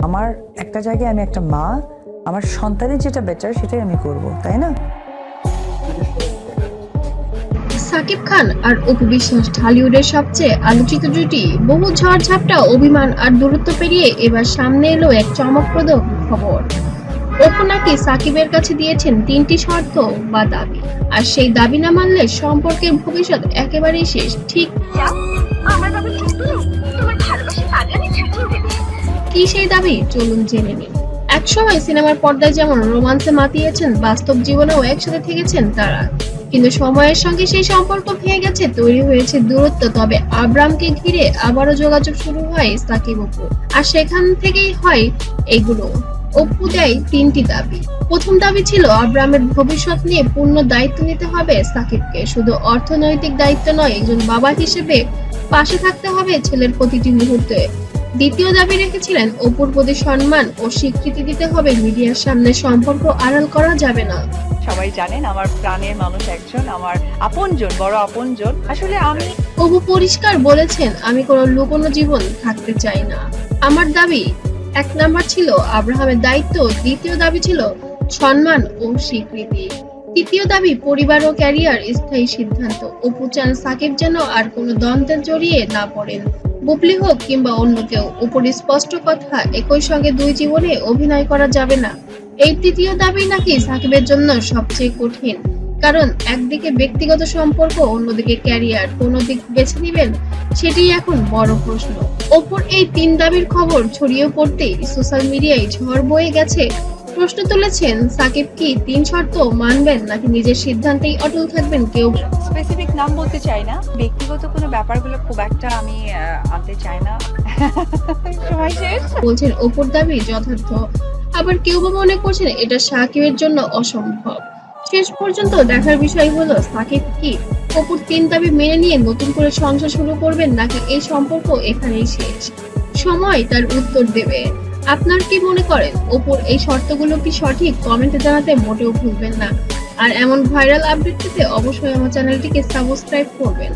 আমার একটা জায়গায় আমি একটা মা, আমার সন্তানের যেটা বেটার সেটাই আমি করব, তাই না? সাকিব খান আর অপু বিশ্বাস ঢালিউডের সবচেয়ে আলোচিত জুটি। বহু ঝড়-ঝাপটা, অভিমান আর দূরত্ব পেরিয়ে এবার সামনে এলো এক চমকপ্রদ খবর। অপু নাকি সাকিবের কাছে দিয়েছেন 3টি শর্ত বা দাবি, আর সেই দাবি না মানলে সম্পর্কের ভবিষ্যৎ একেবারেই শেষ। ঠিক কি সেই দাবি, চলুন জেনে নিন। একসময় সিনেমার পর্দায় যেমন রোমান্সে মাতিয়েছেন, বাস্তব জীবনেও একসাথে থেকেছেন তারা, কিন্তু সময়ের সঙ্গে সেই সম্পর্ক ভেঙে গেছে, তৈরি হয়েছে দূরত্ব। তবে আব্রামকে ঘিরে আবারও যোগাযোগ শুরু হয় সাকিব অপু, আর সেখান থেকেই হয় এগুলো। অপু দেয় 3টি দাবি। প্রথম দাবি ছিল আব্রামের ভবিষ্যৎ নিয়ে পূর্ণ দায়িত্ব নিতে হবে সাকিবকে, শুধু অর্থনৈতিক দায়িত্ব নয়, একজন বাবা হিসেবে পাশে থাকতে হবে ছেলের প্রতিটি মুহূর্তে। দ্বিতীয় দাবি রেখেছিলেন অপুর প্রতি সম্মান ও স্বীকৃতি দিতে হবে, মিডিয়ার সামনে সম্পর্ক আড়াল করা যাবে না। সবাই জানেন আমার প্রাণের মানুষ একজন, আমার আপনজন, বড় আপনজন। আসলে আমি অপু পরিষ্কার বলেছেন, আমি কোনো লুকোনো জীবন থাকতে চাই না। আমার দাবি 1 নাম্বার ছিল আব্রাহামের দায়িত্ব, দ্বিতীয় দাবি ছিল সম্মান ও স্বীকৃতি, তৃতীয় দাবি পরিবার ও ক্যারিয়ার স্থায়ী সিদ্ধান্ত। অপু চান সাকিব যেন আর কোনো দ্বন্দ্বে জড়িয়ে না পড়েন, বুবলি হোক কিংবা অন্য কেউ। অপুর স্পষ্ট কথা, একই সঙ্গে 2 জীবনে অভিনয় করা যাবে না। এই তৃতীয় দাবি নাকি সাকিবের জন্য সবচেয়ে কঠিন, কারণ একদিকে ব্যক্তিগত সম্পর্ক, অন্যদিকে ক্যারিয়ার, কোন দিক বেছে নেবেন সেটি এখন বড় প্রশ্ন। অপুর এই 3 দাবির খবর ছড়িয়ে পড়তেই সোশ্যাল মিডিয়ায় ঝড় বয়ে গেছে। প্রশ্ন তুলেছেন, সাকিব কি 3 শর্ত মানবেন নাকি নিজের সিদ্ধান্তেই অটল থাকবেন? কেউ স্পেসিফিক নাম বলতে চাই না, ব্যক্তিগত কোনো ব্যাপারগুলো খুব একটা আমি আনতে চাই না। সময় শেষ। বলছেন অপুর দাবি যথার্থ, আবার কেউ বা মনে করছেন এটা সাকিবের জন্য অসম্ভব। শেষ পর্যন্ত দেখার বিষয় হলো সাকিব কি অপুর 3 দাবি মেনে নিয়ে নতুন করে সংসার শুরু করবেন, নাকি এই সম্পর্ক এখানেই শেষ। সময় তার উত্তর দেবে। আপনার কি মনে করেন, অপুর এই শর্তগুলো কি সঠিক? কমেন্টে জানাতে মোটেও ভুলবেন না। আর এমন ভাইরাল আপডেট পেতে অবশ্যই আমার চ্যানেলটিকে সাবস্ক্রাইব করবেন।